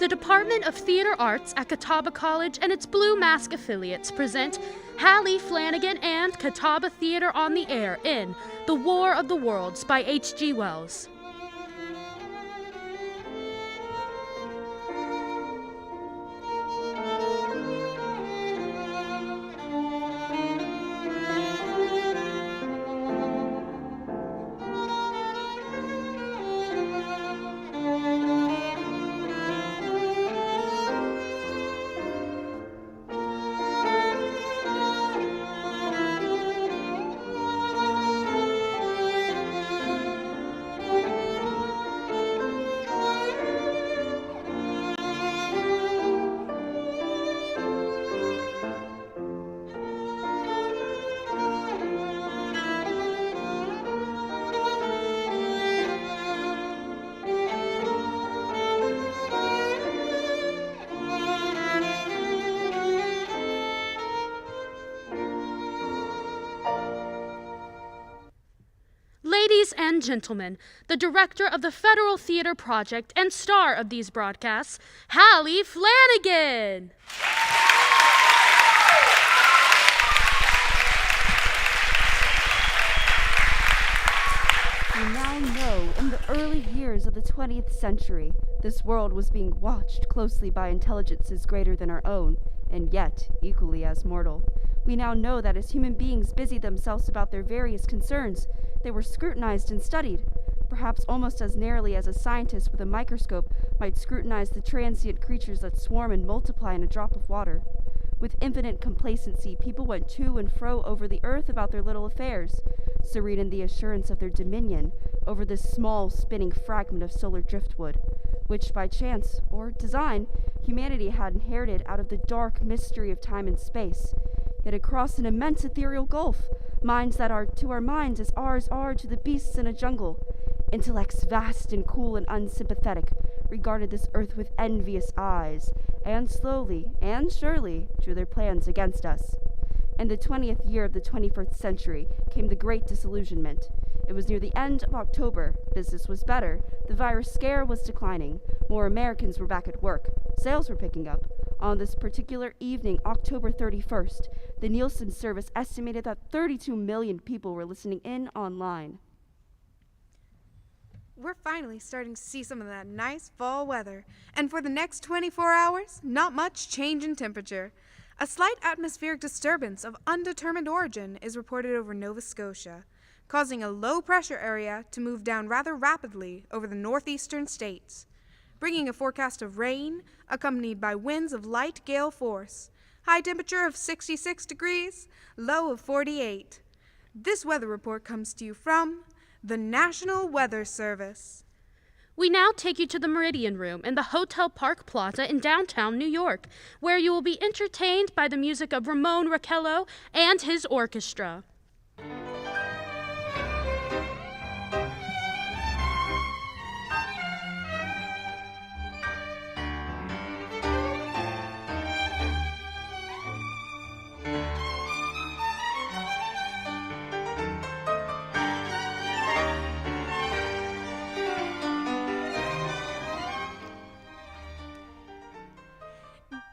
The Department of Theater Arts at Catawba College and its Blue Mask affiliates present Hallie Flanagan and Catawba Theater on the Air in The War of the Worlds by H.G. Wells. Ladies and gentlemen, the director of the Federal Theater Project and star of these broadcasts, Hallie Flanagan! We now know in the early years of the 20th century, this world was being watched closely by intelligences greater than our own, and yet equally as mortal. We now know that as human beings busied themselves about their various concerns, they were scrutinized and studied, perhaps almost as narrowly as a scientist with a microscope might scrutinize the transient creatures that swarm and multiply in a drop of water. With infinite complacency, people went to and fro over the earth about their little affairs, serene in the assurance of their dominion over this small spinning fragment of solar driftwood, which by chance or design humanity had inherited out of the dark mystery of time and space. Yet across an immense ethereal gulf, minds that are to our minds as ours are to the beasts in a jungle, intellects vast and cool and unsympathetic regarded this earth with envious eyes, and slowly and surely drew their plans against us. In the 20th year of the 21st century came the Great Disillusionment. It was near the end of October. Business was better. The virus scare was declining. More Americans were back at work. Sales were picking up. On this particular evening, October 31st, the Nielsen service estimated that 32 million people were listening in online. We're finally starting to see some of that nice fall weather. And for the next 24 hours, not much change in temperature. A slight atmospheric disturbance of undetermined origin is reported over Nova Scotia, causing a low-pressure area to move down rather rapidly over the northeastern states, bringing a forecast of rain, accompanied by winds of light gale force, high temperature of 66 degrees, low of 48. This weather report comes to you from the National Weather Service. We now take you to the Meridian Room in the Hotel Park Plaza in downtown New York, where you will be entertained by the music of Ramon Raquello and his orchestra.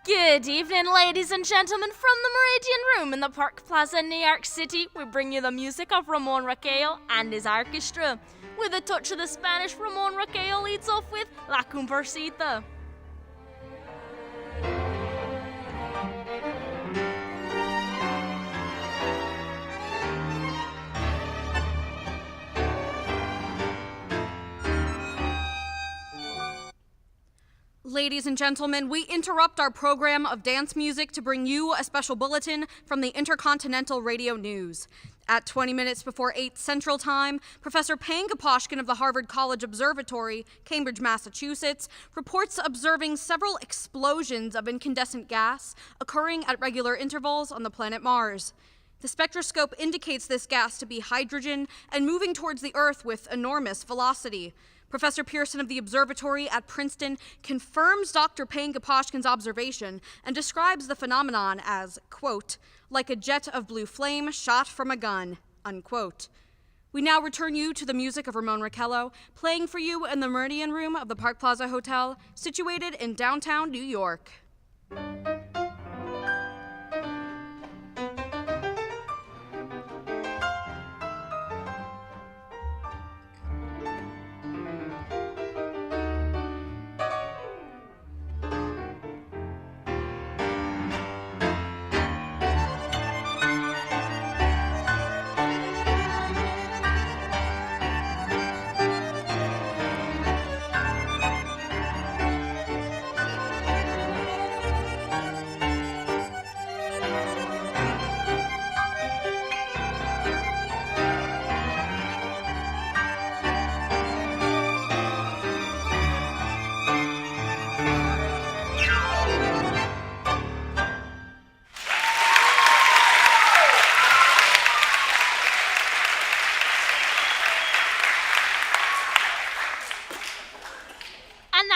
Good evening, ladies and gentlemen. From the Meridian Room in the Park Plaza in New York City, we bring you the music of Ramon Raquello and his orchestra. With a touch of the Spanish, Ramon Raquello leads off with La Comparsita. Ladies and gentlemen, we interrupt our program of dance music to bring you a special bulletin from the Intercontinental Radio News. At 20 minutes before 8 Central Time, Professor Pangaposhkin of the Harvard College Observatory, Cambridge, Massachusetts, reports observing several explosions of incandescent gas occurring at regular intervals on the planet Mars. The spectroscope indicates this gas to be hydrogen and moving towards the Earth with enormous velocity. Professor Pearson of the observatory at Princeton confirms Dr. Pangaposhkin's observation and describes the phenomenon as, quote, like a jet of blue flame shot from a gun, unquote. We now return you to the music of Ramon Raquello, playing for you in the Meridian Room of the Park Plaza Hotel, situated in downtown New York.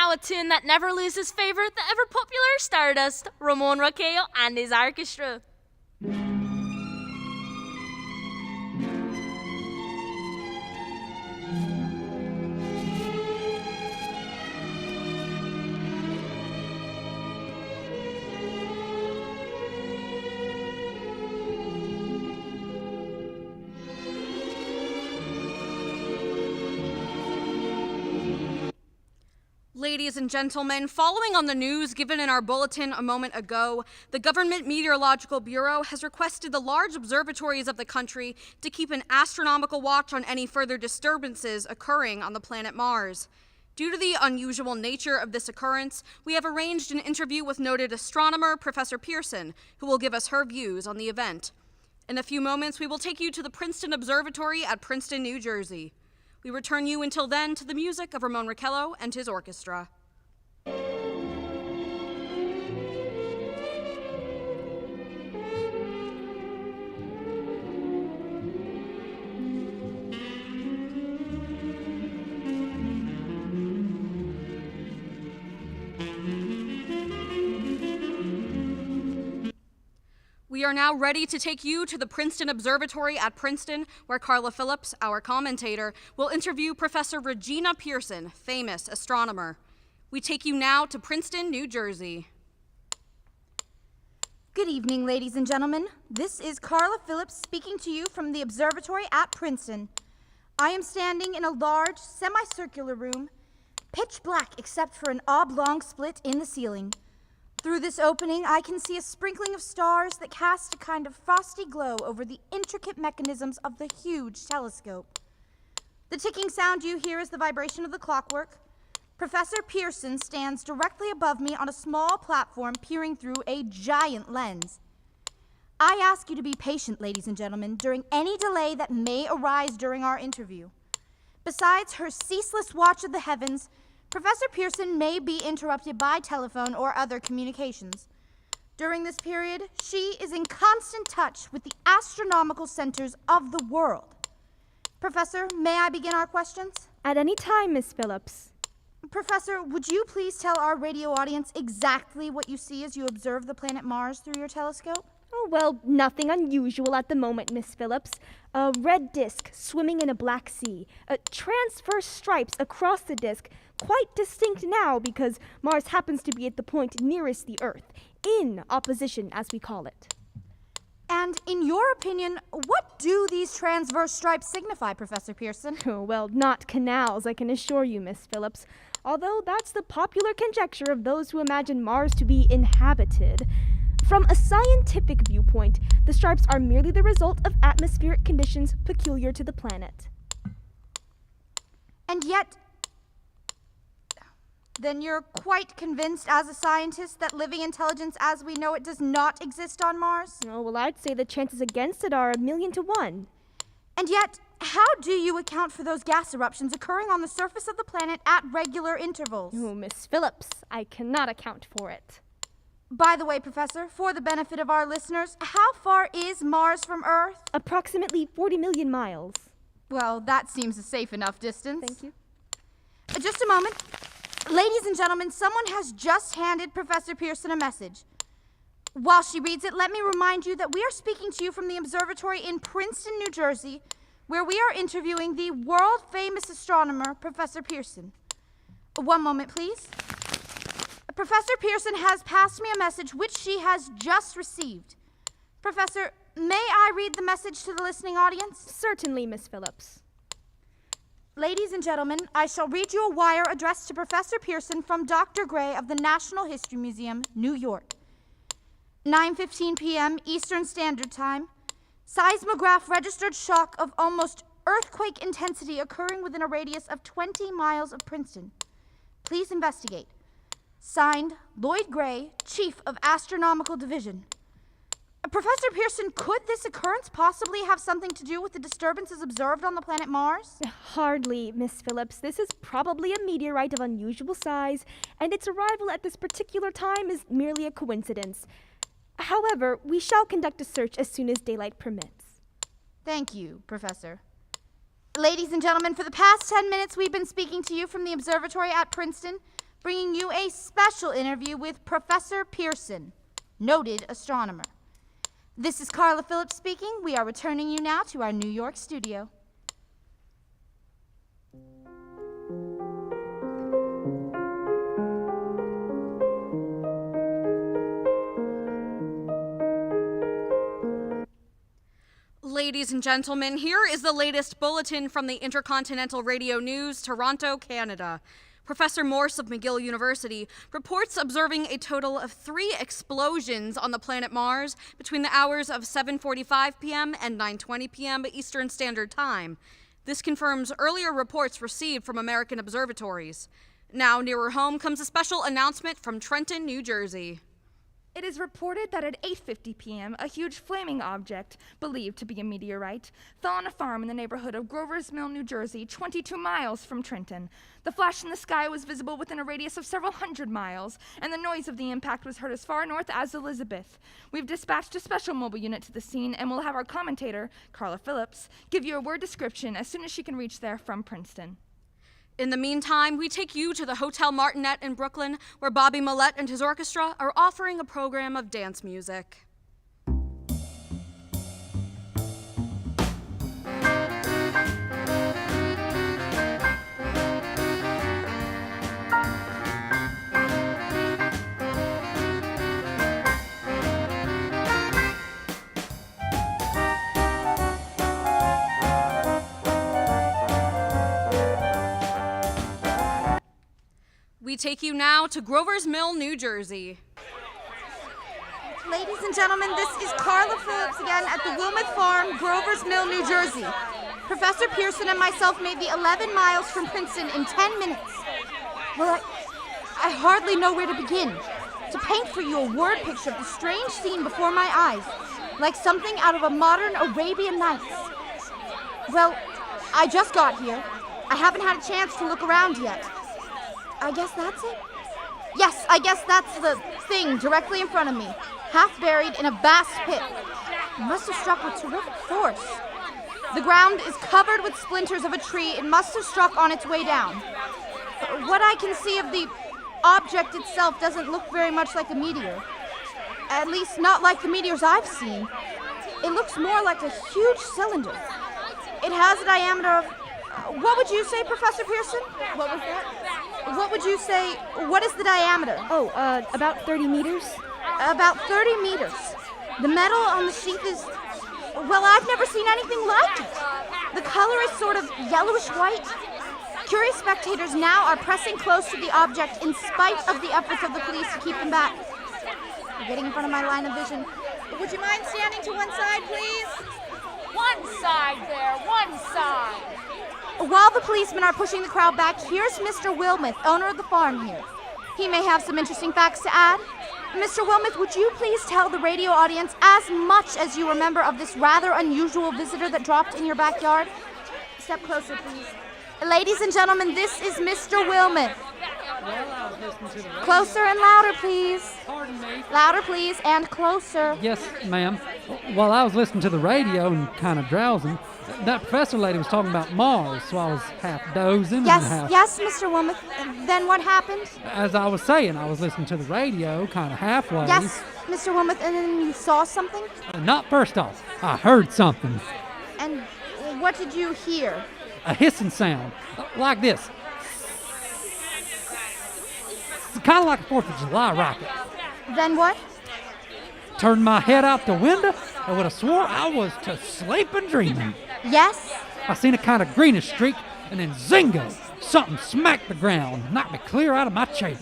A tune that never loses favor, the ever-popular Stardust, Ramon Raquello and his orchestra. Ladies and gentlemen, following on the news given in our bulletin a moment ago, the Government Meteorological Bureau has requested the large observatories of the country to keep an astronomical watch on any further disturbances occurring on the planet Mars. Due to the unusual nature of this occurrence, we have arranged an interview with noted astronomer Professor Pearson, who will give us her views on the event. In a few moments, we will take you to the Princeton Observatory at Princeton, New Jersey. We return you until then to the music of Ramon Raquello and his orchestra. We are now ready to take you to the Princeton Observatory at Princeton, where Carla Phillips, our commentator, will interview Professor Regina Pearson, famous astronomer. We take you now to Princeton, New Jersey. Good evening, ladies and gentlemen. This is Carla Phillips speaking to you from the observatory at Princeton. I am standing in a large, semicircular room, pitch black except for an oblong split in the ceiling. Through this opening, I can see a sprinkling of stars that cast a kind of frosty glow over the intricate mechanisms of the huge telescope. The ticking sound you hear is the vibration of the clockwork. Professor Pearson stands directly above me on a small platform peering through a giant lens. I ask you to be patient, ladies and gentlemen, during any delay that may arise during our interview. Besides her ceaseless watch of the heavens, Professor Pearson may be interrupted by telephone or other communications. During this period, she is in constant touch with the astronomical centers of the world. Professor, may I begin our questions? At any time, Miss Phillips. Professor, would you please tell our radio audience exactly what you see as you observe the planet Mars through your telescope? Oh, well, nothing unusual at the moment, Miss Phillips. A red disk swimming in a black sea. Transverse stripes across the disk, quite distinct now because Mars happens to be at the point nearest the Earth, in opposition, as we call it. And in your opinion, what do these transverse stripes signify, Professor Pearson? Oh, well, not canals, I can assure you, Miss Phillips. Although that's the popular conjecture of those who imagine Mars to be inhabited. From a scientific viewpoint, the stripes are merely the result of atmospheric conditions peculiar to the planet. And yet, then you're quite convinced as a scientist that living intelligence as we know it does not exist on Mars? Oh, well, I'd say the chances against it are 1,000,000 to 1. And yet, how do you account for those gas eruptions occurring on the surface of the planet at regular intervals? Oh, Miss Phillips, I cannot account for it. By the way, Professor, for the benefit of our listeners, how far is Mars from Earth? Approximately 40 million miles. Well, that seems a safe enough distance. Thank you. Just a moment. Ladies and gentlemen, someone has just handed Professor Pearson a message. While she reads it, let me remind you that we are speaking to you from the observatory in Princeton, New Jersey, where we are interviewing the world-famous astronomer, Professor Pearson. One moment, please. Professor Pearson has passed me a message which she has just received. Professor, may I read the message to the listening audience? Certainly, Miss Phillips. Ladies and gentlemen, I shall read you a wire addressed to Professor Pearson from Dr. Gray of the National History Museum, New York. 9:15 p.m. Eastern Standard Time. Seismograph registered shock of almost earthquake intensity occurring within a radius of 20 miles of Princeton. Please investigate. Signed, Lloyd Gray, Chief of Astronomical Division. Professor Pearson, could this occurrence possibly have something to do with the disturbances observed on the planet Mars? Hardly, Miss Phillips. This is probably a meteorite of unusual size, and its arrival at this particular time is merely a coincidence. However, we shall conduct a search as soon as daylight permits. Thank you, Professor. Ladies and gentlemen, for the past 10 minutes we've been speaking to you from the observatory at Princeton, bringing you a special interview with Professor Pearson, noted astronomer. This is Carla Phillips speaking. We are returning you now to our New York studio. Ladies and gentlemen, here is the latest bulletin from the Intercontinental Radio News, Toronto, Canada. Professor Morse of McGill University reports observing a total of 3 explosions on the planet Mars between the hours of 7:45 p.m. and 9:20 p.m. Eastern Standard Time. This confirms earlier reports received from American observatories. Now, nearer home comes a special announcement from Trenton, New Jersey. It is reported that at 8:50 p.m., a huge flaming object, believed to be a meteorite, fell on a farm in the neighborhood of Grover's Mill, New Jersey, 22 miles from Trenton. The flash in the sky was visible within a radius of several hundred miles, and the noise of the impact was heard as far north as Elizabeth. We've dispatched a special mobile unit to the scene, and we'll have our commentator, Carla Phillips, give you a word description as soon as she can reach there from Princeton. In the meantime, we take you to the Hotel Martinet in Brooklyn, where Bobby Millette and his orchestra are offering a program of dance music. We take you now to Grover's Mill, New Jersey. Ladies and gentlemen, this is Carla Phillips again at the Wilmeth Farm, Grover's Mill, New Jersey. Professor Pearson and myself made the 11 miles from Princeton in 10 minutes. Well, I hardly know where to begin. To paint for you a word picture of the strange scene before my eyes, like something out of a modern Arabian Nights. Well, I just got here. I haven't had a chance to look around yet. I guess that's it? Yes, I guess that's the thing directly in front of me, half buried in a vast pit. It must have struck with terrific force. The ground is covered with splinters of a tree. It must have struck on its way down. What I can see of the object itself doesn't look very much like a meteor. At least not like the meteors I've seen. It looks more like a huge cylinder. It has a diameter of... what would you say, Professor Pearson? What was that? What would you say, what is the diameter? Oh, about 30 meters? About 30 meters. The metal on the sheath is, well, I've never seen anything like it. The color is sort of yellowish white. Curious spectators now are pressing close to the object in spite of the efforts of the police to keep them back. I'm getting in front of my line of vision. Would you mind standing to one side, please? One side there, one side. While the policemen are pushing the crowd back, here's Mr. Wilmeth, owner of the farm here. He may have some interesting facts to add. Mr. Wilmeth, would you please tell the radio audience as much as you remember of this rather unusual visitor that dropped in your backyard? Step closer, please. Ladies and gentlemen, this is Mr. Wilmeth. Well, I was listening to the radio. Closer and louder, please. Pardon me. Louder, please, and closer. Yes, ma'am. While I was listening to the radio and kind of drowsing, that professor lady was talking about Mars, so I was half dozing Yes, and half... yes, Mr. Wilmeth. Then what happened? As I was saying, I was listening to the radio, kind of halfway. Yes, Mr. Wilmeth, and then you saw something? Not first off. I heard something. And What did you hear? A hissing sound, like this. Kind of like a 4th of July rocket. Then what? Turned my head out the window and would have swore I was to sleep and dreaming. Yes? I seen a kind of greenish streak, and then zingo, something smacked the ground, knocked me clear out of my chair.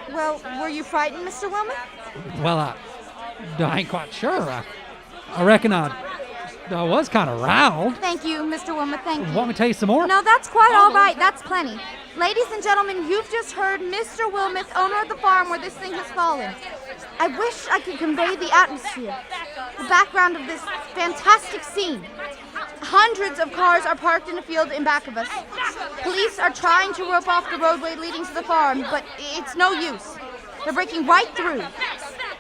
Well, were you frightened, Mr. Wilmot? Well, I ain't quite sure. I reckon I was kind of riled. Thank you, Mr. Wilmot, thank you. Want me to tell you some more? No, that's quite all right. That's plenty. Ladies and gentlemen, you've just heard Mr. Wilmot, owner of the farm where this thing has fallen. I wish I could convey the atmosphere, the background of this fantastic scene. Hundreds of cars are parked in a field in back of us. Police are trying to rope off the roadway leading to the farm, but it's no use. They're breaking right through.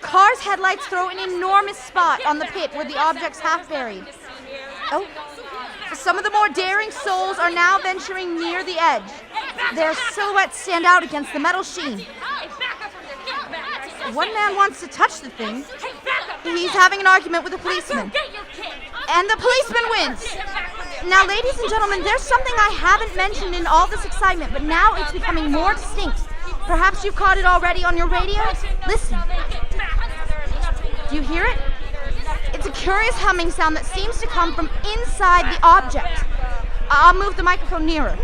Cars' headlights throw an enormous spot on the pit where the object's half buried. Oh, some of the more daring souls are now venturing near the edge. Their silhouettes stand out against the metal sheen. One man wants to touch the thing. He's having an argument with a policeman. And the policeman wins. Now, ladies and gentlemen, there's something I haven't mentioned in all this excitement, but now it's becoming more distinct. Perhaps you've caught it already on your radio? Listen. Do you hear it? It's a curious humming sound that seems to come from inside the object. I'll move the microphone nearer.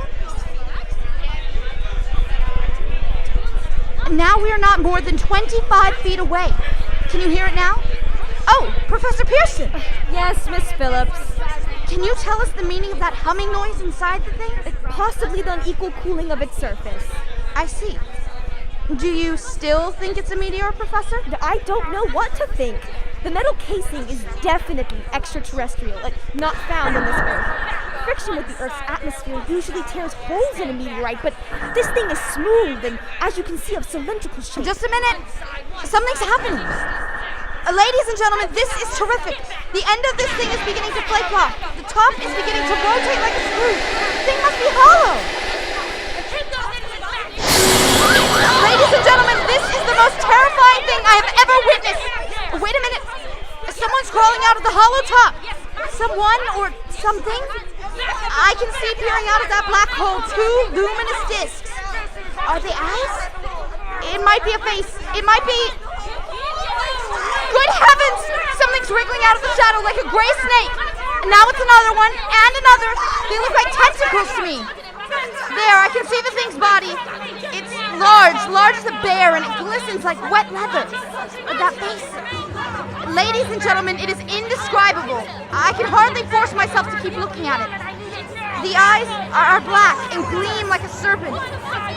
And now we are not more than 25 feet away. Can you hear it now? Oh, Professor Pearson! Yes, Miss Phillips. Can you tell us the meaning of that humming noise inside the thing? Possibly the unequal cooling of its surface. I see. Do you still think it's a meteor, Professor? I don't know what to think. The metal casing is definitely extraterrestrial, not found on this Earth. Friction with the Earth's atmosphere usually tears holes in a meteorite, but this thing is smooth and, as you can see, of cylindrical shape. Just a minute. Something's happening. Ladies and gentlemen, this is terrific. The end of this thing is beginning to flake off. The top is beginning to rotate like a screw. The thing must be hollow. Ladies and gentlemen, this is the most terrifying thing I have ever witnessed. Wait a minute. Someone's crawling out of the hollow top. Someone or something? I can see peering out of that black hole 2 luminous discs. Are they eyes? It might be a face. It might be... Good heavens! Something's wriggling out of the shadow like a gray snake. And now it's another one, and another. They look like tentacles to me. There, I can see the thing's body. It's large as a bear, and it glistens like wet leather. But that face... Ladies and gentlemen, it is indescribable. I can hardly force myself to keep looking at it. The eyes are black and gleam like a serpent.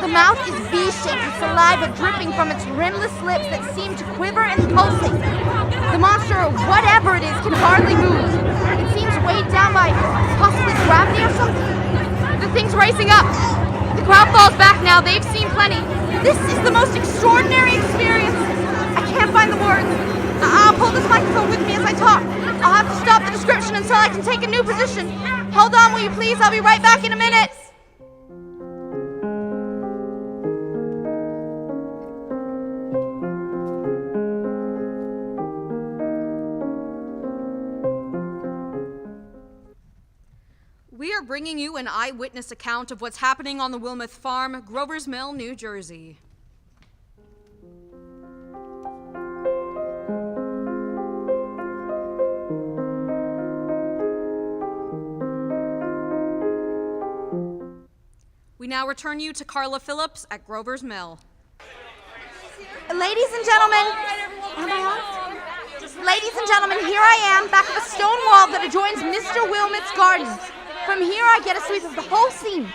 The mouth is V-shaped with saliva dripping from its rimless lips that seem to quiver and pulsate. The monster, whatever it is, can hardly move. It seems weighed down by possibly gravity or something. The thing's racing up. The crowd falls back now. They've seen plenty. This is the most extraordinary experience. I can't find the words. I'll pull this microphone with me as I talk. I'll have to stop the description until I can take a new position. Hold on, will you please? I'll be right back in a minute. We are bringing you an eyewitness account of what's happening on the Wilmot Farm, Grover's Mill, New Jersey. We now return you to Carla Phillips at Grover's Mill. Ladies and gentlemen, am I on? Ladies and gentlemen, here I am, back of a stone wall that adjoins Mr. Wilmot's garden. From here, I get a sweep of the whole scene.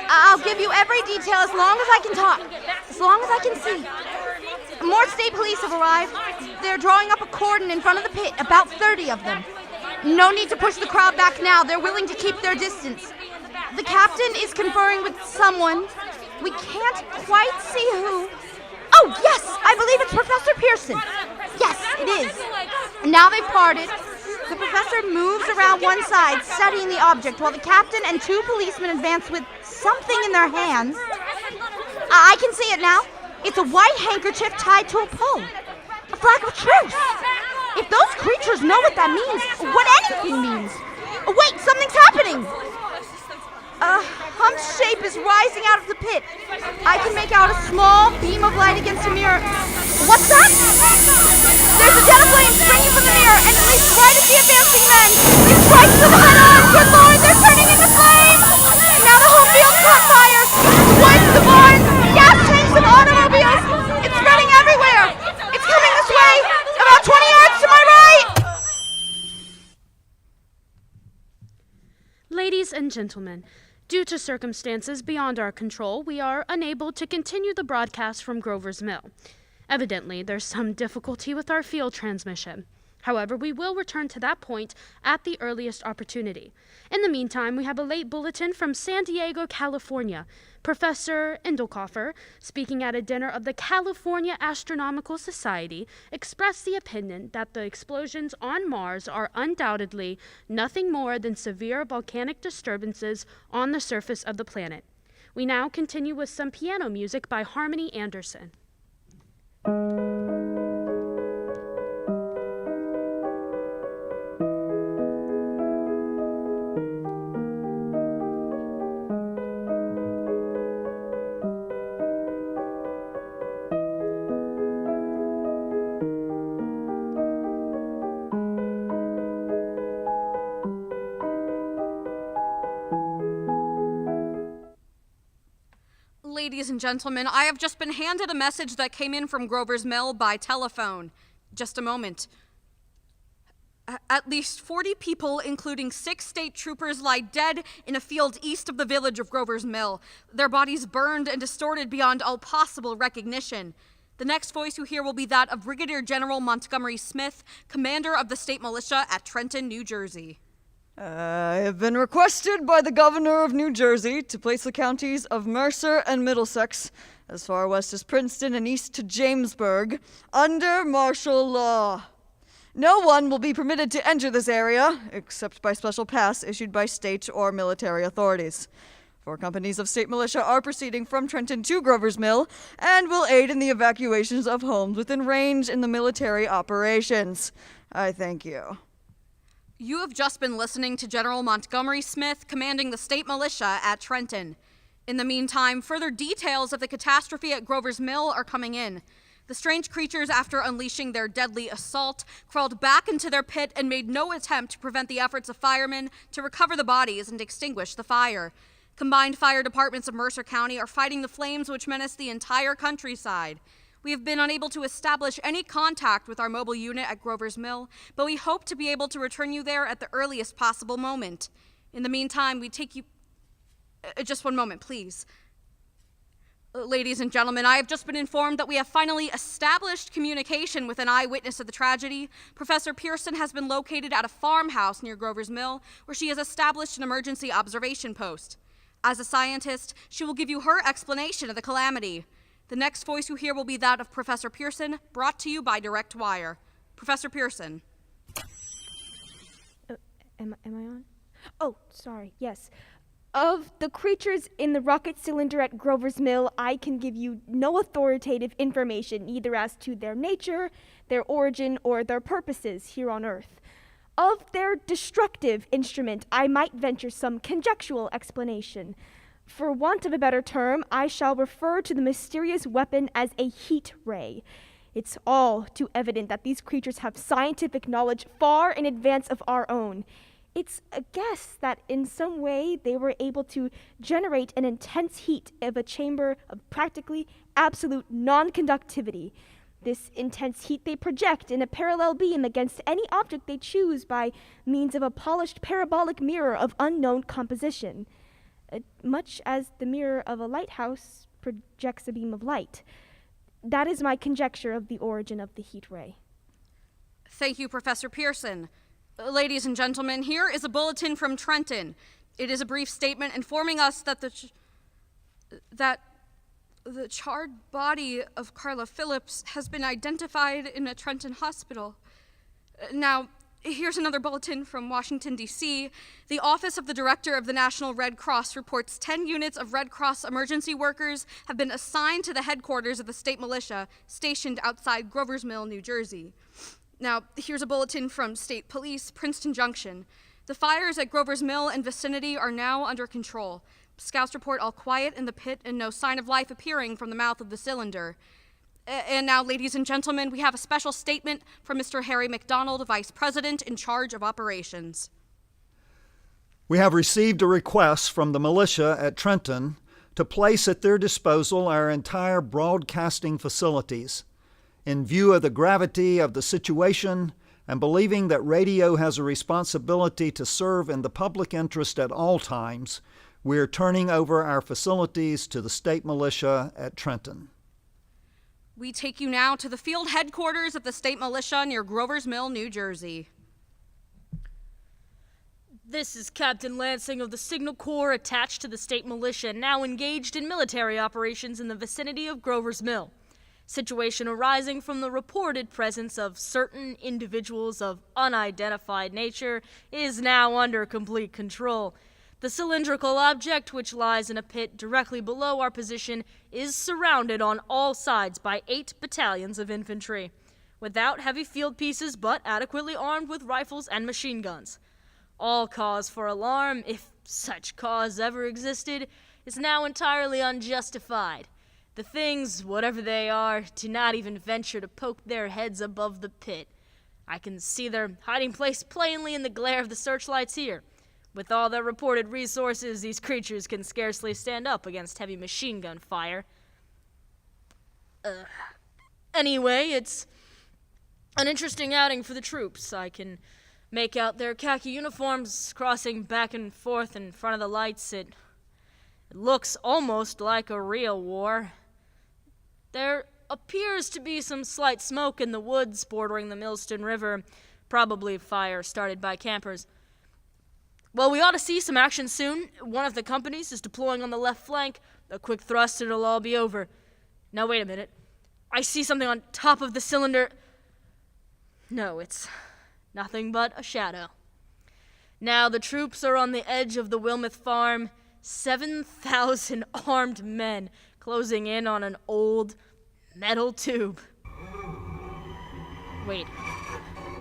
I'll give you every detail as long as I can talk, as long as I can see. More state police have arrived. They're drawing up a cordon in front of the pit, about 30 of them. No need to push the crowd back now. They're willing to keep their distance. The captain is conferring with someone. We can't quite see who. Oh, yes! I believe it's Professor Pearson. Yes, it is. Now they've parted. The professor moves around one side, studying the object, while the captain and 2 policemen advance with something in their hands. I can see it now. It's a white handkerchief tied to a pole. A flag of truce. If those creatures know what that means, what anything means, Wait, something's happening! A humped shape is rising out of the pit. I can make out a small beam of light against a mirror. What's that? There's a jet of flame springing from the mirror, and it leaps right at the advancing men. It strikes them head on. Good Lord, they're turning into flames! Now the whole field caught fire. The woods, the barns, gas tanks, and automobiles. It's spreading everywhere. It's coming this way. About 20 yards to my right. Ladies and gentlemen, due to circumstances beyond our control, we are unable to continue the broadcast from Grover's Mill. Evidently, there's some difficulty with our field transmission. However, we will return to that point at the earliest opportunity. In the meantime, we have a late bulletin from San Diego, California. Professor Endelkoffer, speaking at a dinner of the California Astronomical Society, expressed the opinion that the explosions on Mars are undoubtedly nothing more than severe volcanic disturbances on the surface of the planet. We now continue with some piano music by Harmony Anderson. Ladies and gentlemen, I have just been handed a message that came in from Grover's Mill by telephone. Just a moment. At least 40 people, including 6 state troopers, lie dead in a field east of the village of Grover's Mill, their bodies burned and distorted beyond all possible recognition. The next voice you hear will be that of Brigadier General Montgomery Smith, commander of the state militia at Trenton, New Jersey. I have been requested by the governor of New Jersey to place the counties of Mercer and Middlesex, as far west as Princeton and east to Jamesburg, under martial law. No one will be permitted to enter this area, except by special pass issued by state or military authorities. 4 companies of state militia are proceeding from Trenton to Grover's Mill and will aid in the evacuations of homes within range in the military operations. I thank you. You have just been listening to General Montgomery Smith commanding the state militia at Trenton. In the meantime, further details of the catastrophe at Grover's Mill are coming in. The strange creatures, after unleashing their deadly assault, crawled back into their pit and made no attempt to prevent the efforts of firemen to recover the bodies and extinguish the fire. Combined fire departments of Mercer County are fighting the flames which menace the entire countryside. We have been unable to establish any contact with our mobile unit at Grover's Mill, but we hope to be able to return you there at the earliest possible moment. In the meantime, we take you... just one moment, please. Ladies and gentlemen, I have just been informed that we have finally established communication with an eyewitness of the tragedy. Professor Pearson has been located at a farmhouse near Grover's Mill, where she has established an emergency observation post. As a scientist, she will give you her explanation of the calamity. The next voice you hear will be that of Professor Pearson, brought to you by direct wire. Professor Pearson. Am I on? Oh, sorry, yes. Of the creatures in the rocket cylinder at Grover's Mill, I can give you no authoritative information, either as to their nature, their origin, or their purposes here on Earth. Of their destructive instrument, I might venture some conjectural explanation. For want of a better term, I shall refer to the mysterious weapon as a heat ray. It's all too evident that these creatures have scientific knowledge far in advance of our own. It's a guess that in some way they were able to generate an intense heat of a chamber of practically absolute non-conductivity. This intense heat they project in a parallel beam against any object they choose by means of a polished parabolic mirror of unknown composition. Much as the mirror of a lighthouse projects a beam of light. That is my conjecture of the origin of the heat ray. Thank you, Professor Pearson. Ladies and gentlemen, here is a bulletin from Trenton. It is a brief statement informing us that the charred body of Carla Phillips has been identified in a Trenton hospital. Now, here's another bulletin from Washington, D.C. The Office of the Director of the National Red Cross reports 10 units of Red Cross emergency workers have been assigned to the headquarters of the state militia stationed outside Grover's Mill, New Jersey. Now, here's a bulletin from State Police, Princeton Junction. The fires at Grover's Mill and vicinity are now under control. Scouts report all quiet in the pit and no sign of life appearing from the mouth of the cylinder. And now, ladies and gentlemen, we have a special statement from Mr. Harry McDonald, Vice President in charge of operations. We have received a request from the militia at Trenton to place at their disposal our entire broadcasting facilities. In view of the gravity of the situation and believing that radio has a responsibility to serve in the public interest at all times, we are turning over our facilities to the state militia at Trenton. We take you now to the field headquarters of the state militia near Grover's Mill, New Jersey. This is Captain Lansing of the Signal Corps attached to the state militia, now engaged in military operations in the vicinity of Grover's Mill. Situation arising from the reported presence of certain individuals of unidentified nature is now under complete control. The cylindrical object, which lies in a pit directly below our position, is surrounded on all sides by 8 battalions of infantry, without heavy field pieces but adequately armed with rifles and machine guns. All cause for alarm, if such cause ever existed, is now entirely unjustified. The things, whatever they are, do not even venture to poke their heads above the pit. I can see their hiding place plainly in the glare of the searchlights here. With all their reported resources, these creatures can scarcely stand up against heavy machine gun fire. Anyway, it's an interesting outing for the troops. I can make out their khaki uniforms crossing back and forth in front of the lights. It looks almost like a real war. There appears to be some slight smoke in the woods bordering the Millstone River, probably fire started by campers. Well, we ought to see some action soon. One of the companies is deploying on the left flank. A quick thrust and it'll all be over. Now, wait a minute. I see something on top of the cylinder. No, it's nothing but a shadow. Now, the troops are on the edge of the Wilmouth farm. 7,000 armed men closing in on an old metal tube. Wait,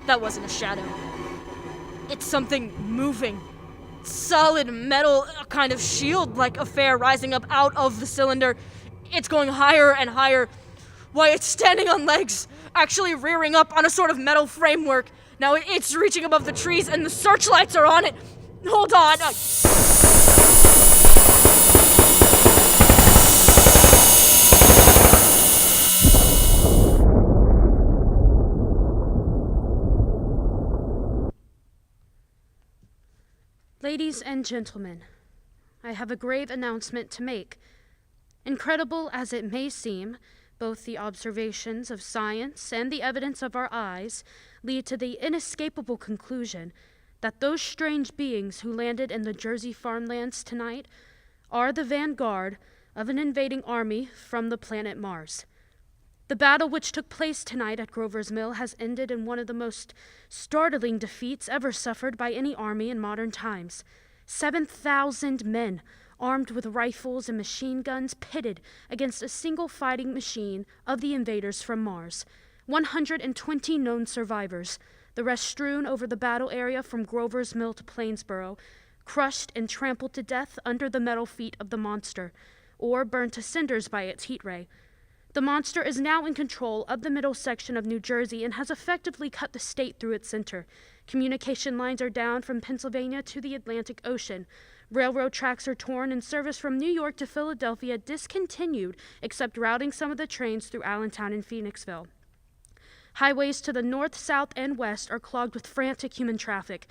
that wasn't a shadow. It's something moving. Solid metal, a kind of shield-like affair rising up out of the cylinder. It's going higher and higher. Why, it's standing on legs, actually rearing up on a sort of metal framework. Now it's reaching above the trees and the searchlights are on it. Hold on. Ladies and gentlemen, I have a grave announcement to make. Incredible as it may seem, both the observations of science and the evidence of our eyes lead to the inescapable conclusion that those strange beings who landed in the Jersey farmlands tonight are the vanguard of an invading army from the planet Mars. The battle which took place tonight at Grover's Mill has ended in one of the most startling defeats ever suffered by any army in modern times. 7,000 men, armed with rifles and machine guns, pitted against a single fighting machine of the invaders from Mars. 120 known survivors, the rest strewn over the battle area from Grover's Mill to Plainsboro, crushed and trampled to death under the metal feet of the monster, or burned to cinders by its heat ray. The monster is now in control of the middle section of New Jersey and has effectively cut the state through its center. Communication lines are down from Pennsylvania to the Atlantic Ocean. Railroad tracks are torn and service from New York to Philadelphia discontinued, except routing some of the trains through Allentown and Phoenixville. Highways to the north, south, and west are clogged with frantic human traffic.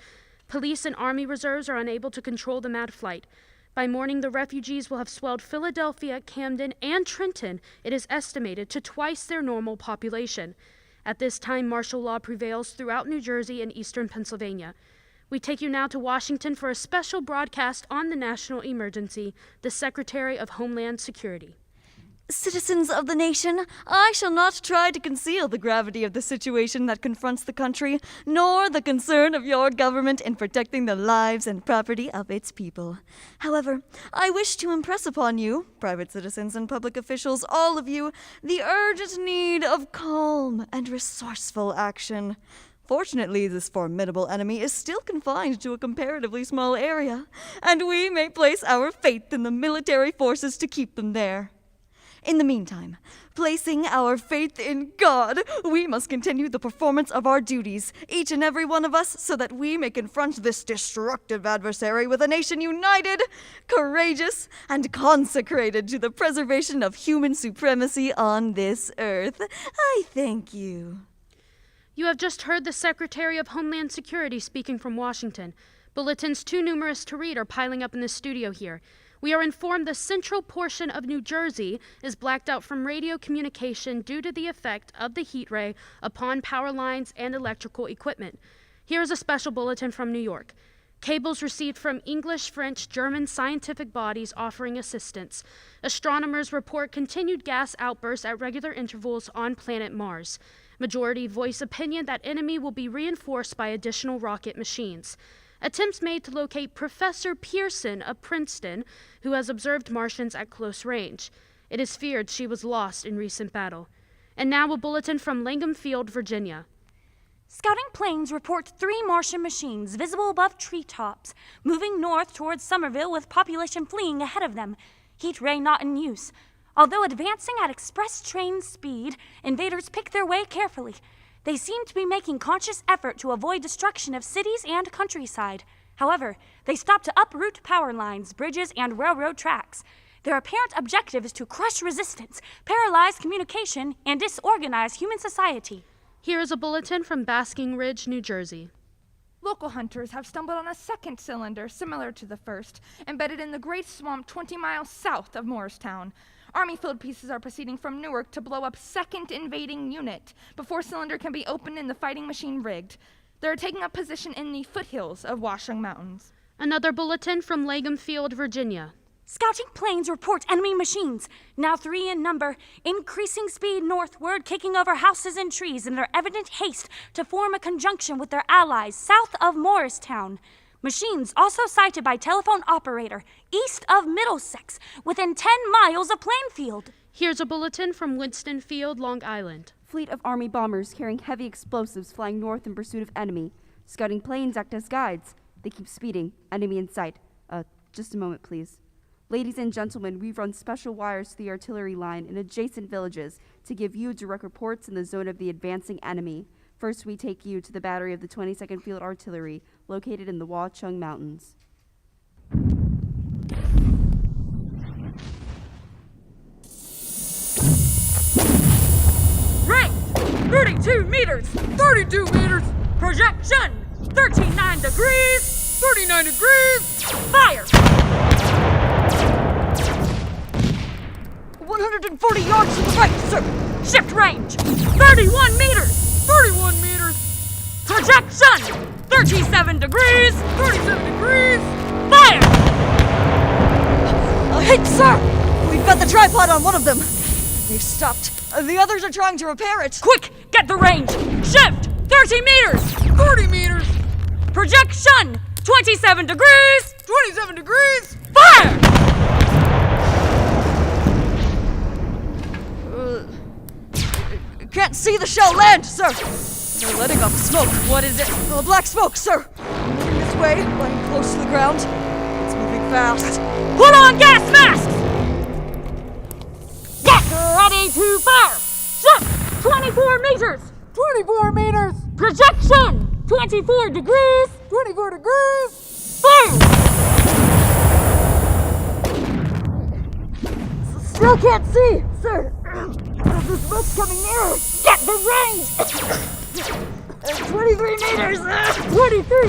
Police and Army reserves are unable to control the mad flight. By morning, the refugees will have swelled Philadelphia, Camden, and Trenton, it is estimated, to twice their normal population. At this time, martial law prevails throughout New Jersey and eastern Pennsylvania. We take you now to Washington for a special broadcast on the national emergency, the Secretary of Homeland Security. Citizens of the nation, I shall not try to conceal the gravity of the situation that confronts the country, nor the concern of your government in protecting the lives and property of its people. However, I wish to impress upon you, private citizens and public officials, all of you, the urgent need of calm and resourceful action. Fortunately, this formidable enemy is still confined to a comparatively small area, and we may place our faith in the military forces to keep them there. In the meantime, placing our faith in God, we must continue the performance of our duties, each and every one of us, so that we may confront this destructive adversary with a nation united, courageous, and consecrated to the preservation of human supremacy on this earth. I thank you. You have just heard the Secretary of Homeland Security speaking from Washington. Bulletins too numerous to read are piling up in the studio here. We are informed the central portion of New Jersey is blacked out from radio communication due to the effect of the heat ray upon power lines and electrical equipment. Here is a special bulletin from New York. Cables received from English, French, German scientific bodies offering assistance. Astronomers report continued gas outbursts at regular intervals on planet Mars. Majority voice opinion that enemy will be reinforced by additional rocket machines. Attempts made to locate Professor Pearson of Princeton, who has observed Martians at close range. It is feared she was lost in recent battle. And now a bulletin from Langham Field, Virginia. Scouting planes report 3 Martian machines visible above treetops, moving north towards Somerville with population fleeing ahead of them. Heat ray not in use. Although advancing at express train speed, invaders pick their way carefully. They seem to be making conscious effort to avoid destruction of cities and countryside. However, they stop to uproot power lines, bridges, and railroad tracks. Their apparent objective is to crush resistance, paralyze communication, and disorganize human society. Here is a bulletin from Basking Ridge, New Jersey. Local hunters have stumbled on a second cylinder similar to the first, embedded in the Great Swamp 20 miles south of Morristown. Army field pieces are proceeding from Newark to blow up second invading unit before cylinder can be opened and the fighting machine rigged. They're taking up position in the foothills of Washung Mountains. Another bulletin from Langham Field, Virginia. Scouting planes report enemy machines, now 3 in number, increasing speed northward, kicking over houses and trees in their evident haste to form a conjunction with their allies south of Morristown. Machines also sighted by telephone operator east of Middlesex, within 10 miles of Plainfield. Here's a bulletin from Winston Field, Long Island. Fleet of Army bombers carrying heavy explosives flying north in pursuit of enemy. Scouting planes act as guides. They keep speeding. Enemy in sight. Just a moment, please. Ladies and gentlemen, we run special wires to the artillery line in adjacent villages to give you direct reports in the zone of the advancing enemy. First, we take you to the battery of the 22nd Field Artillery, located in the Washung Mountains. Range, 32 meters. 32 meters! Projection, 39 degrees. 39 degrees! Fire. 140 yards to the right, sir. Shift range, 31 meters. 31 meters! Projection, 37 degrees. 37 degrees! Fire. A hit, sir! We've got the tripod on one of them. They've stopped. The others are trying to repair it. Quick, get the range. Shift, 30 meters. 30 meters! Projection, 27 degrees. 27 degrees! Fire. Can't see the shell land, sir. They're letting off smoke. What is it? Black smoke, sir. Moving this way, lying close to the ground. It's moving fast. Put on gas masks. Get ready to fire. Shift, 24 meters. 24 meters! Projection, 24 degrees. 24 degrees! Fire. Still can't see, sir. The smoke's coming nearer. Get the range. 23 meters. 23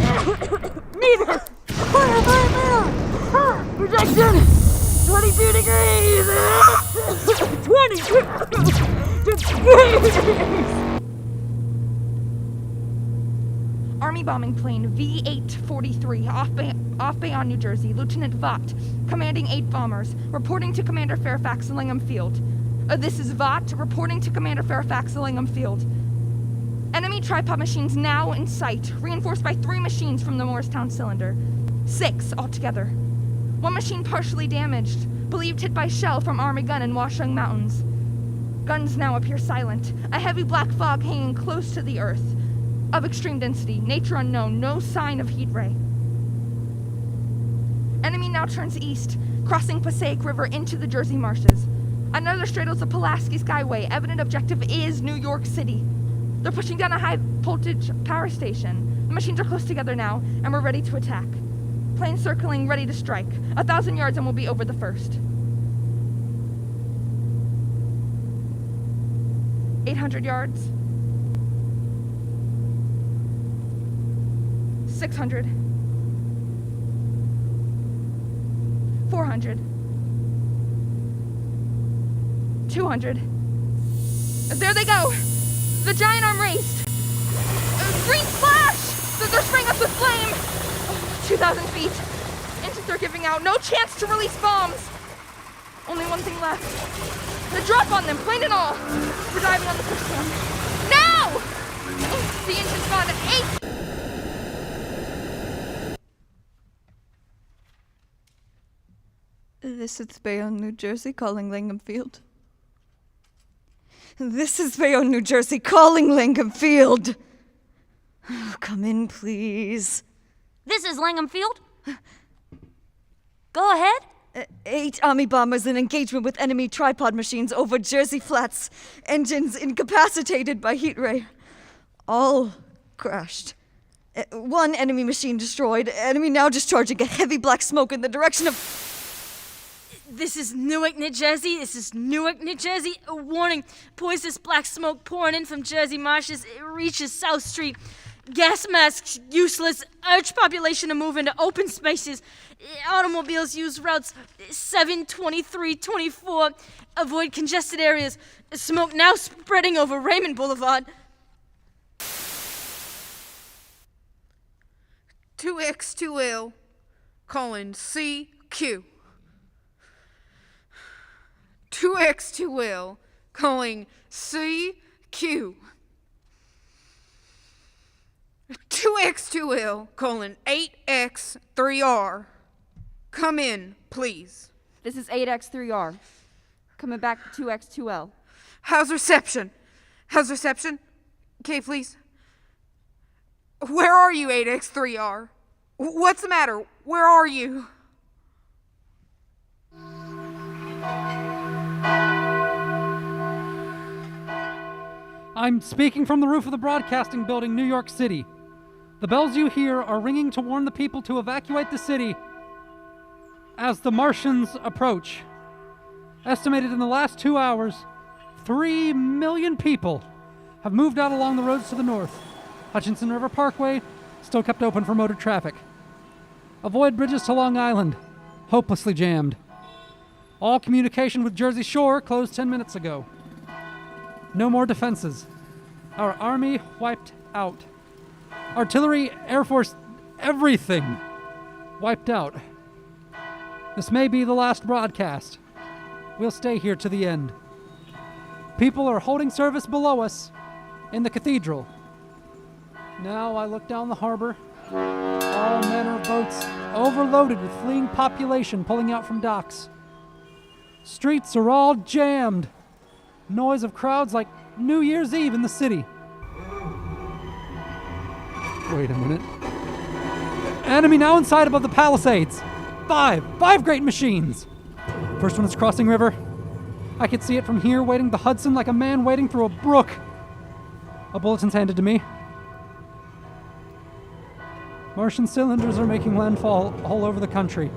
meters. Fire. Projection. 22 degrees. 22 degrees. Army bombing plane V-843 off Bayonne, New Jersey. Lieutenant Vaught, commanding 8 bombers, reporting to Commander Fairfax in Langham Field. This is Vaught, reporting to Commander Fairfax in Langham Field. Enemy tripod machines now in sight, reinforced by 3 machines from the Morristown cylinder. 6 altogether. 1 machine partially damaged, believed hit by shell from Army gun in Washung Mountains. Guns now appear silent, a heavy black fog hanging close to the earth. of extreme density. Nature unknown. No sign of heat ray. Enemy now turns east, crossing Passaic River into the Jersey marshes. Another straddles the Pulaski Skyway. Evident objective is New York City. They're pushing down a high voltage power station. The machines are close together now, and we're ready to attack. Planes circling, ready to strike. 1,000 yards and we'll be over the first. 800 yards. 600. 400. 200. There they go! The giant arm raised! Green splash! They're spraying us with flame! 2,000 feet. Engines are giving out. No chance to release bombs! Only one thing left. The drop on them, plane and all! We're diving on the first one. Now! The engine's gone at 8! This is Bayonne, New Jersey, calling Langham Field. This is Bayonne, New Jersey, calling Langham Field. Oh, come in, please. This is Langham Field. Go ahead. 8 Army bombers in engagement with enemy tripod machines over Jersey Flats. Engines incapacitated by heat ray. All crashed. 1 enemy machine destroyed. Enemy now discharging a heavy black smoke in the direction of... This is Newark, New Jersey. A warning. Poisonous black smoke pouring in from Jersey marshes. It reaches South Street. Gas masks useless. Urge population to move into open spaces. Automobiles use routes 7, 23, 24. Avoid congested areas. Smoke now spreading over Raymond Boulevard. 2X2L, colon CQ. 2X2L, calling CQ. 2X2L, colon 8X3R. Come in, please. This is 8X3R. Coming back to 2X2L. How's reception? Okay, please. Where are you, 8X3R? What's the matter? Where are you? I'm speaking from the roof of the broadcasting building, New York City. The bells you hear are ringing to warn the people to evacuate the city as the Martians approach. Estimated in the last 2 hours, 3 million people have moved out along the roads to the north. Hutchinson River Parkway still kept open for motor traffic. Avoid bridges to Long Island, hopelessly jammed. All communication with Jersey Shore closed 10 minutes ago. No more defenses. Our army wiped out. Artillery, Air Force, everything wiped out. This may be the last broadcast. We'll stay here to the end. People are holding service below us in the cathedral. Now I look down the harbor. All manner of boats overloaded with fleeing population pulling out from docks. Streets are all jammed. Noise of crowds like New Year's Eve in the city. Wait a minute. Enemy now inside above the Palisades. Five great machines. First one is crossing river. I could see it from here, wading the Hudson like a man wading through a brook. A bulletin's handed to me. Martian cylinders are making landfall all over the country.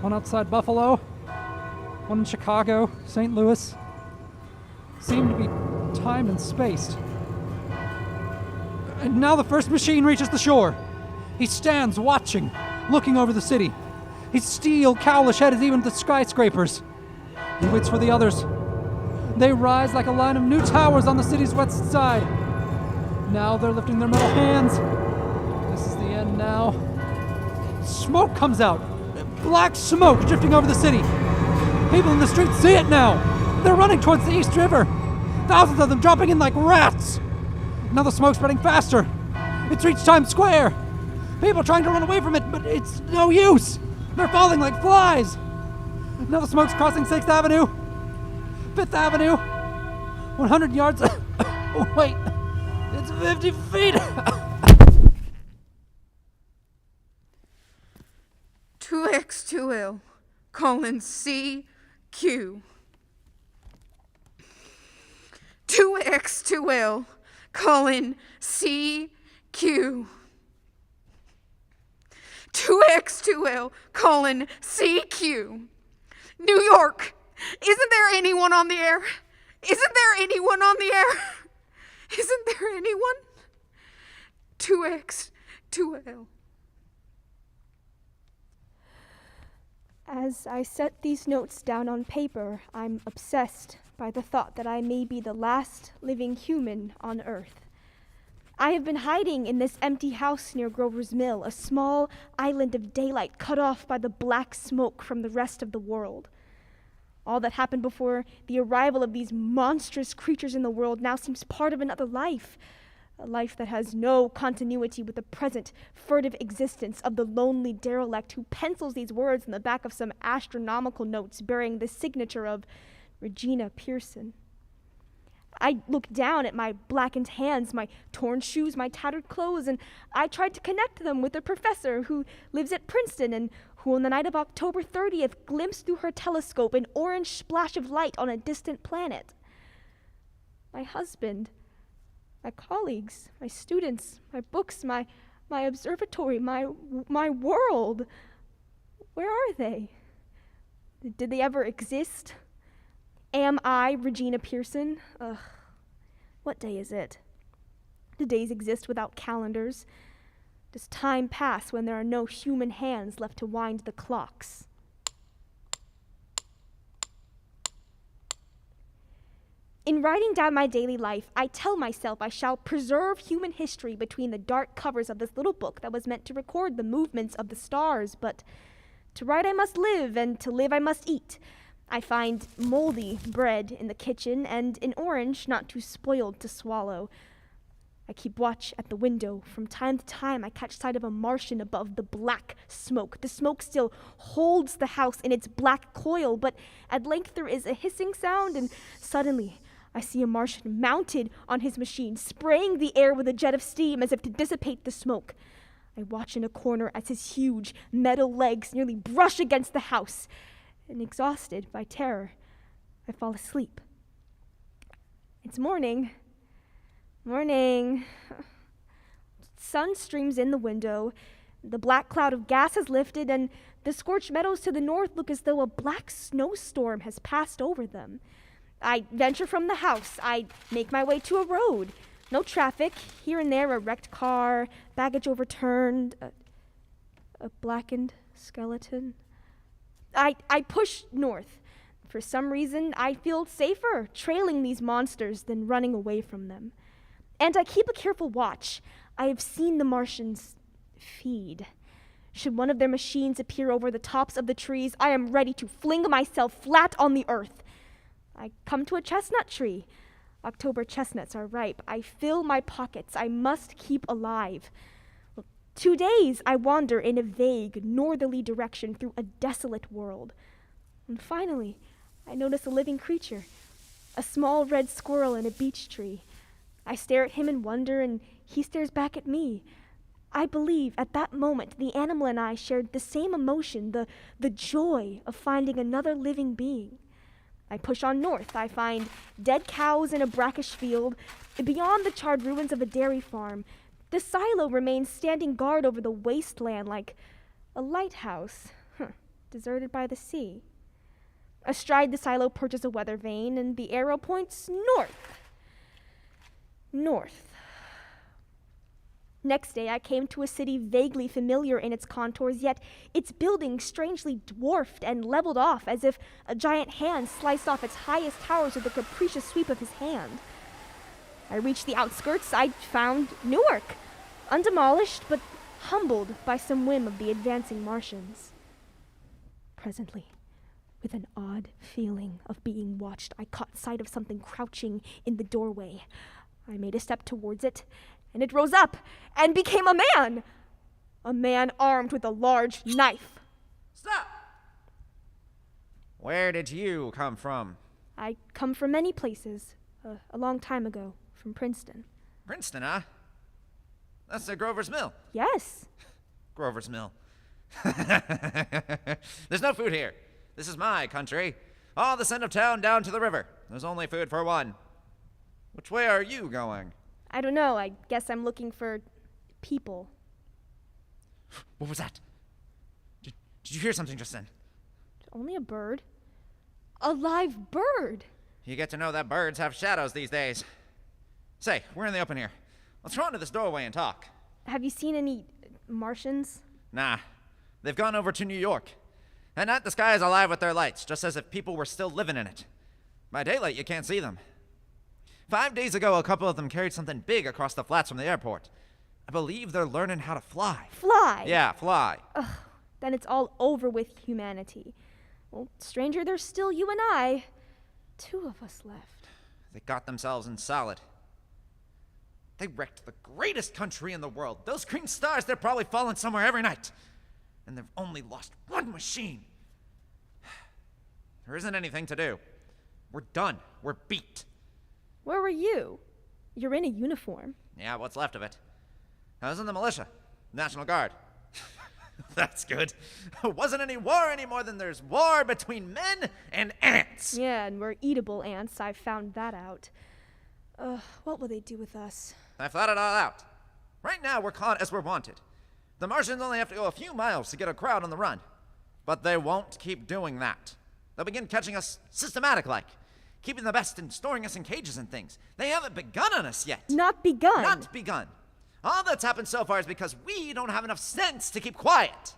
One outside Buffalo, one in Chicago, St. Louis. Seem to be timed and spaced. And now the first machine reaches the shore. He stands watching, looking over the city. His steel, cowlish head is even to the skyscrapers. He waits for the others. They rise like a line of new towers on the city's west side. Now they're lifting their metal hands. This is the end now. Smoke comes out. Black smoke drifting over the city. People in the streets see it now. They're running towards the East River. Thousands of them dropping in like rats. Now the smoke's spreading faster. It's reached Times Square. People trying to run away from it, but it's no use. They're falling like flies. Now the smoke's crossing 6th Avenue, 5th Avenue, 100 yards. Oh, wait. It's 50 feet! 2x2L, colon CQ. 2x2L, colon CQ. 2x2L, colon CQ. New York, isn't there anyone on the air? Isn't there anyone on the air? Isn't there anyone? 2x2L. As I set these notes down on paper, I'm obsessed by the thought that I may be the last living human on Earth. I have been hiding in this empty house near Grover's Mill, a small island of daylight cut off by the black smoke from the rest of the world. All that happened before the arrival of these monstrous creatures in the world now seems part of another life, a life that has no continuity with the present furtive existence of the lonely derelict who pencils these words in the back of some astronomical notes bearing the signature of Regina Pearson. I looked down at my blackened hands, my torn shoes, my tattered clothes, and I tried to connect them with a professor who lives at Princeton and who on the night of October 30th glimpsed through her telescope an orange splash of light on a distant planet. My husband, my colleagues, my students, my books, my observatory, my world. Where are they? Did they ever exist? Am I Regina Pearson? Ugh. What day is it? Do days exist without calendars? Does time pass when there are no human hands left to wind the clocks? In writing down my daily life, I tell myself I shall preserve human history between the dark covers of this little book that was meant to record the movements of the stars, but to write I must live, and to live I must eat. I find moldy bread in the kitchen and an orange not too spoiled to swallow. I keep watch at the window. From time to time, I catch sight of a Martian above the black smoke. The smoke still holds the house in its black coil, but at length there is a hissing sound, and suddenly I see a Martian mounted on his machine, spraying the air with a jet of steam as if to dissipate the smoke. I watch in a corner as his huge metal legs nearly brush against the house, and exhausted by terror, I fall asleep. It's morning. Morning. Sun streams in the window. The black cloud of gas has lifted, and the scorched meadows to the north look as though a black snowstorm has passed over them. I venture from the house. I make my way to a road. No traffic. Here and there a wrecked car, baggage overturned, a blackened skeleton. I push north. For some reason, I feel safer trailing these monsters than running away from them. And I keep a careful watch. I have seen the Martians feed. Should one of their machines appear over the tops of the trees, I am ready to fling myself flat on the earth. I come to a chestnut tree. October chestnuts are ripe. I fill my pockets. I must keep alive. 2 days I wander in a vague, northerly direction through a desolate world. And finally, I notice a living creature, a small red squirrel in a beech tree. I stare at him in wonder, and he stares back at me. I believe at that moment the animal and I shared the same emotion, the joy of finding another living being. I push on north. I find dead cows in a brackish field. Beyond the charred ruins of a dairy farm, the silo remains standing guard over the wasteland like a lighthouse, deserted by the sea. Astride the silo perches a weather vane, and the arrow points north. North. Next day, I came to a city vaguely familiar in its contours, yet its buildings strangely dwarfed and leveled off as if a giant hand sliced off its highest towers with a capricious sweep of his hand. I reached the outskirts. I found Newark, undemolished but humbled by some whim of the advancing Martians. Presently, with an odd feeling of being watched, I caught sight of something crouching in the doorway. I made a step towards it, and it rose up and became a man armed with a large knife. Stop! Where did you come from? I come from many places, a long time ago, from Princeton. Princeton, huh? That's the Grover's Mill. Yes. Grover's Mill. There's no food here. This is my country. All this end of town down to the river. There's only food for one. Which way are you going? I don't know. I guess I'm looking for people. What was that? Did you hear something just then? Only a bird. A live bird. You get to know that birds have shadows these days. Say, we're in the open here. Let's run to this doorway and talk. Have you seen any Martians? Nah. They've gone over to New York. And night the sky is alive with their lights, just as if people were still living in it. By daylight, you can't see them. 5 days ago, a couple of them carried something big across the flats from the airport. I believe they're learning how to fly. Fly? Yeah, fly. Ugh, then it's all over with humanity. Well, stranger, there's still you and I. 2 of us left. They got themselves in solid. They wrecked the greatest country in the world. Those green stars, they're probably falling somewhere every night. And they've only lost 1 machine. There isn't anything to do. We're done. We're beat. Where were you? You're in a uniform. Yeah, what's left of it. I was in the militia. National Guard. That's good. Wasn't any war any more than there's war between men and ants. Yeah, and we're eatable ants. I found that out. What will they do with us? I've thought it all out. Right now, we're caught as we're wanted. The Martians only have to go a few miles to get a crowd on the run. But they won't keep doing that. They'll begin catching us systematic-like, keeping the best and storing us in cages and things. They haven't begun on us yet. Not begun? Not begun. All that's happened so far is because we don't have enough sense to keep quiet.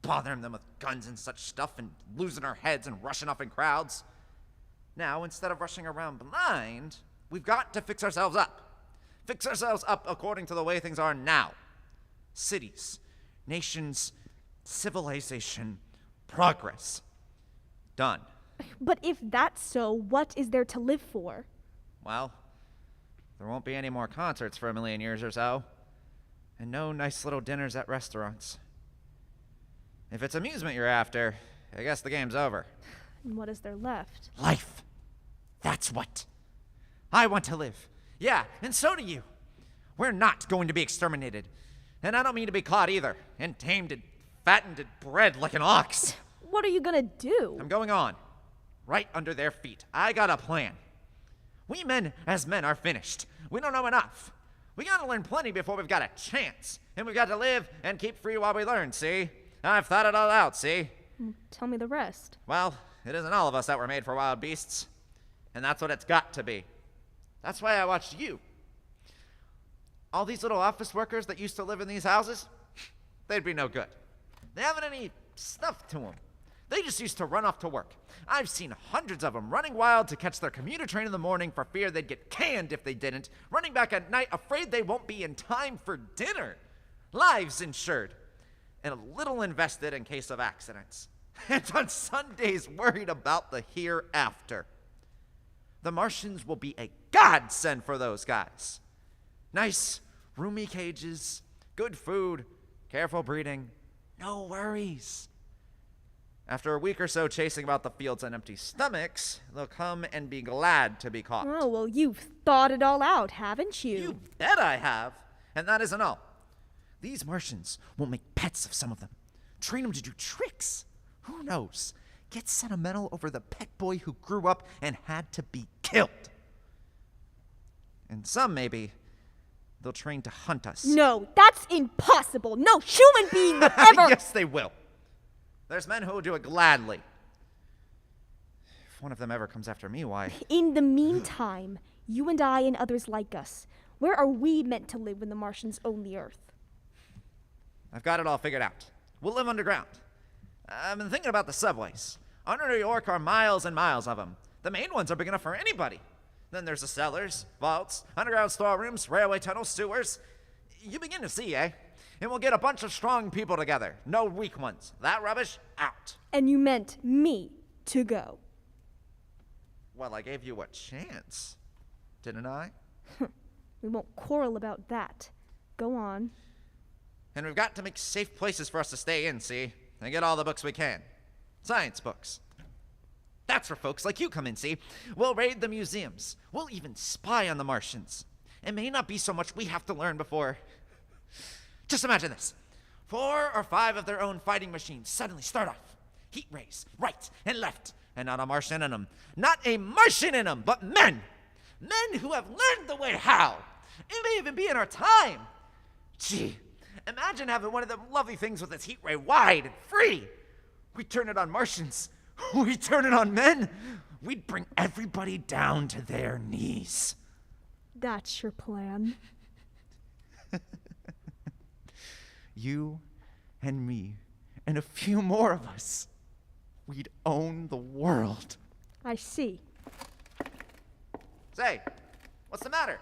Bothering them with guns and such stuff and losing our heads and rushing off in crowds. Now, instead of rushing around blind, we've got to fix ourselves up. Fix ourselves up according to the way things are now. Cities, nations, civilization, progress. Done. But if that's so, what is there to live for? Well, there won't be any more concerts for 1,000,000 years or so. And no nice little dinners at restaurants. If it's amusement you're after, I guess the game's over. And what is there left? Life. That's what. I want to live. Yeah, and so do you. We're not going to be exterminated. And I don't mean to be caught either, and tamed and fattened and bred like an ox. What are you gonna do? I'm going on. Right under their feet. I got a plan. We men, as men, are finished. We don't know enough. We gotta learn plenty before we've got a chance. And we've got to live and keep free while we learn, see? I've thought it all out, see? Tell me the rest. Well, it isn't all of us that were made for wild beasts. And that's what it's got to be. That's why I watched you. All these little office workers that used to live in these houses, they'd be no good. They haven't any stuff to them. They just used to run off to work. I've seen hundreds of them running wild to catch their commuter train in the morning for fear they'd get canned if they didn't, running back at night afraid they won't be in time for dinner. Lives insured, and a little invested in case of accidents. And on Sundays worried about the hereafter. The Martians will be a godsend for those guys. Nice, roomy cages, good food, careful breeding, no worries. After a week or so chasing about the fields on empty stomachs, they'll come and be glad to be caught. Oh, well, you've thought it all out, haven't you? You bet I have. And that isn't all. These Martians will make pets of some of them. Train them to do tricks. Who knows? Get sentimental over the pet boy who grew up and had to be killed. And some, maybe, they'll train to hunt us. No, that's impossible. No human being would ever... Yes, they will. There's men who will do it gladly. If one of them ever comes after me, why... In the meantime, you and I and others like us, where are we meant to live when the Martians own the Earth? I've got it all figured out. We'll live underground. I've been thinking about the subways. Under New York are miles and miles of them. The main ones are big enough for anybody. Then there's the cellars, vaults, underground storerooms, railway tunnels, sewers. You begin to see, eh? And we'll get a bunch of strong people together. No weak ones. That rubbish, out. And you meant me to go. Well, I gave you a chance, didn't I? We won't quarrel about that. Go on. And we've got to make safe places for us to stay in, see? And get all the books we can. Science books. That's where folks like you come in, see? We'll raid the museums. We'll even spy on the Martians. It may not be so much we have to learn before. Just imagine this. 4 or 5 of their own fighting machines suddenly start off. Heat rays, right and left, and not a Martian in them. Not a Martian in them, but men. Men who have learned the way how. It may even be in our time. Gee, imagine having one of them lovely things with its heat ray wide and free. We turn it on Martians. We turn it on men. We'd bring everybody down to their knees. That's your plan. You and me and a few more of us. We'd own the world. I see. Say, what's the matter?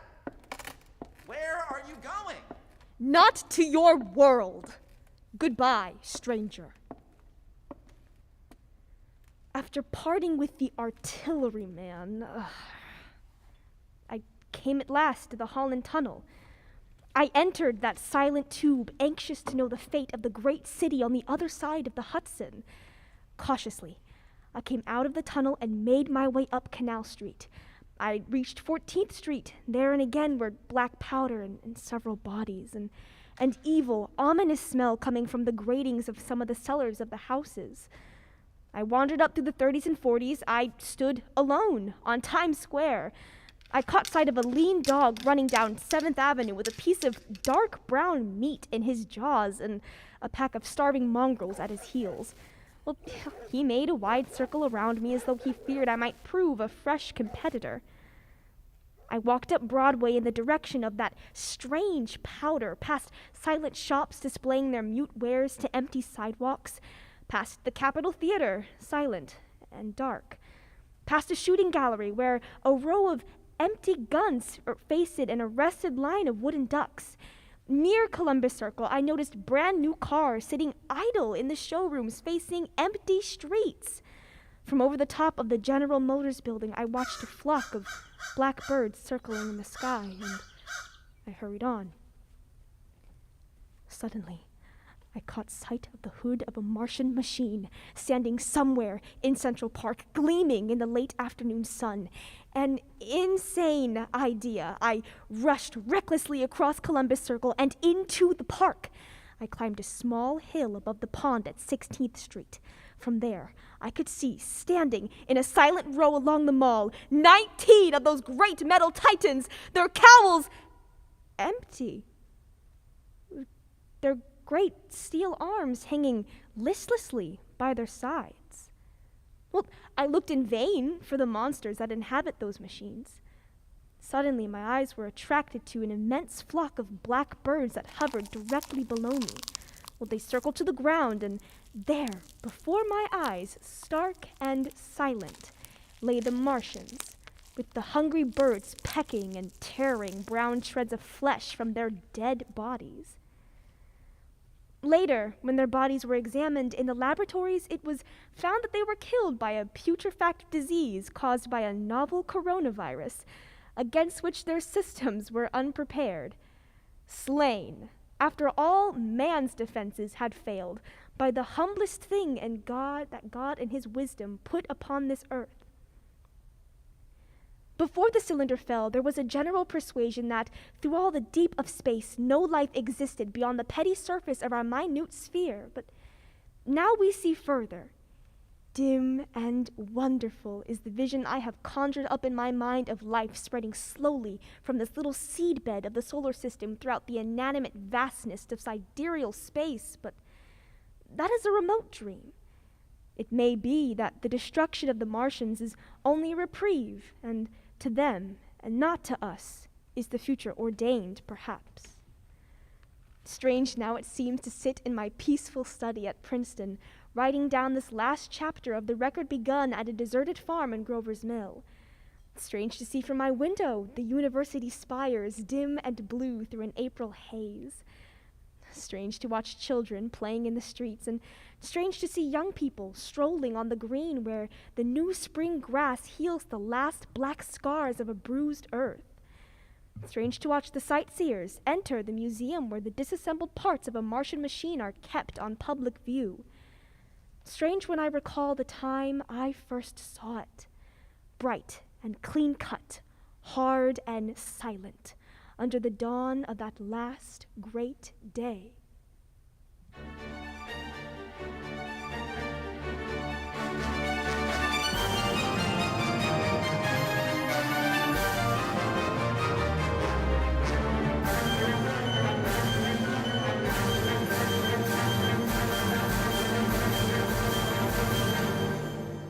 Where are you going? Not to your world. Goodbye, stranger. After parting with the artilleryman, I came at last to the Holland Tunnel. I entered that silent tube, anxious to know the fate of the great city on the other side of the Hudson. Cautiously, I came out of the tunnel and made my way up Canal Street. I reached 14th Street. There and again were black powder and several bodies, and evil, ominous smell coming from the gratings of some of the cellars of the houses. I wandered up through the 30s and 40s. I stood alone on Times Square. I caught sight of a lean dog running down 7th Avenue with a piece of dark brown meat in his jaws and a pack of starving mongrels at his heels. Well, he made a wide circle around me as though he feared I might prove a fresh competitor. I walked up Broadway in the direction of that strange powder, past silent shops displaying their mute wares to empty sidewalks, past the Capitol Theater, silent and dark, past a shooting gallery where a row of empty guns faced an arrested line of wooden ducks. Near Columbus Circle, I noticed brand new cars sitting idle in the showrooms facing empty streets. From over the top of the General Motors building, I watched a flock of black birds circling in the sky, and I hurried on. Suddenly, I caught sight of the hood of a Martian machine standing somewhere in Central Park, gleaming in the late afternoon sun. An insane idea. I rushed recklessly across Columbus Circle and into the park. I climbed a small hill above the pond at 16th Street. From there, I could see, standing in a silent row along the mall, 19 of those great metal titans, their cowls empty. Their great steel arms hanging listlessly by their sides. Well, I looked in vain for the monsters that inhabit those machines. Suddenly, my eyes were attracted to an immense flock of black birds that hovered directly below me. Well, they circled to the ground, and there, before my eyes, stark and silent, lay the Martians, with the hungry birds pecking and tearing brown shreds of flesh from their dead bodies. Later, when their bodies were examined in the laboratories, it was found that they were killed by a putrefact disease caused by a novel coronavirus, against which their systems were unprepared. Slain, after all man's defenses had failed, by the humblest thing that God in his wisdom put upon this earth. Before the cylinder fell, there was a general persuasion that, through all the deep of space, no life existed beyond the petty surface of our minute sphere. But now we see further. Dim and wonderful is the vision I have conjured up in my mind of life spreading slowly from this little seedbed of the solar system throughout the inanimate vastness of sidereal space. But that is a remote dream. It may be that the destruction of the Martians is only a reprieve, and to them, and not to us, is the future ordained, perhaps. Strange now it seems to sit in my peaceful study at Princeton, writing down this last chapter of the record begun at a deserted farm in Grover's Mill. Strange to see from my window the university spires dim and blue through an April haze. Strange to watch children playing in the streets, and strange to see young people strolling on the green where the new spring grass heals the last black scars of a bruised earth. Strange to watch the sightseers enter the museum where the disassembled parts of a Martian machine are kept on public view. Strange when I recall the time I first saw it. Bright and clean-cut, hard and silent, under the dawn of that last great day.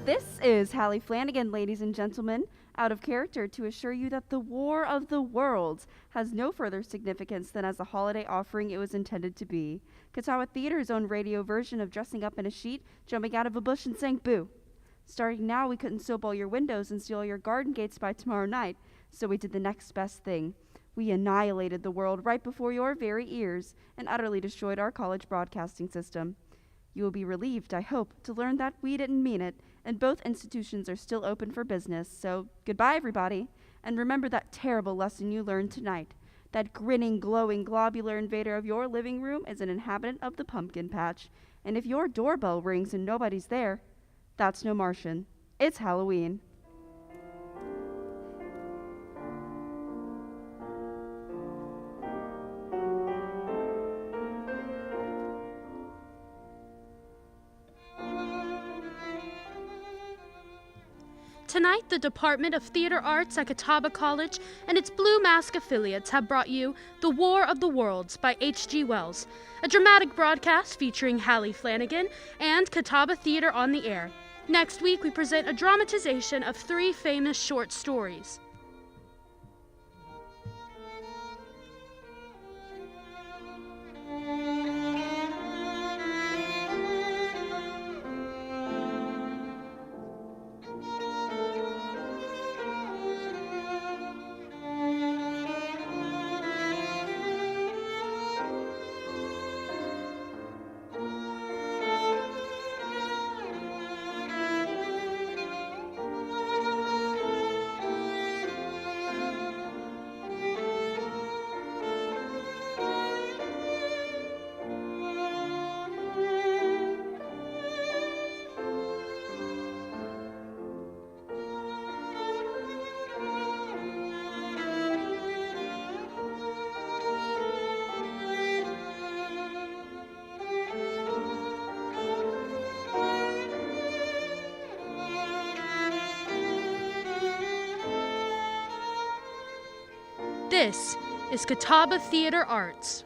This is Hallie Flanagan, ladies and gentlemen, out of character to assure you that the War of the Worlds has no further significance than as a holiday offering it was intended to be. Catawba Theater's own radio version of dressing up in a sheet, jumping out of a bush and saying boo. Starting now, we couldn't soap all your windows and seal your garden gates by tomorrow night, so we did the next best thing. We annihilated the world right before your very ears and utterly destroyed our college broadcasting system. You will be relieved, I hope, to learn that we didn't mean it, and both institutions are still open for business, so goodbye, everybody. And remember that terrible lesson you learned tonight. That grinning, glowing, globular invader of your living room is an inhabitant of the pumpkin patch. And if your doorbell rings and nobody's there, that's no Martian. It's Halloween. Tonight, the Department of Theater Arts at Catawba College and its Blue Mask affiliates have brought you The War of the Worlds by H.G. Wells, a dramatic broadcast featuring Hallie Flanagan and Catawba Theater on the Air. Next week, we present a dramatization of 3 famous short stories. This is Catawba Theater Arts.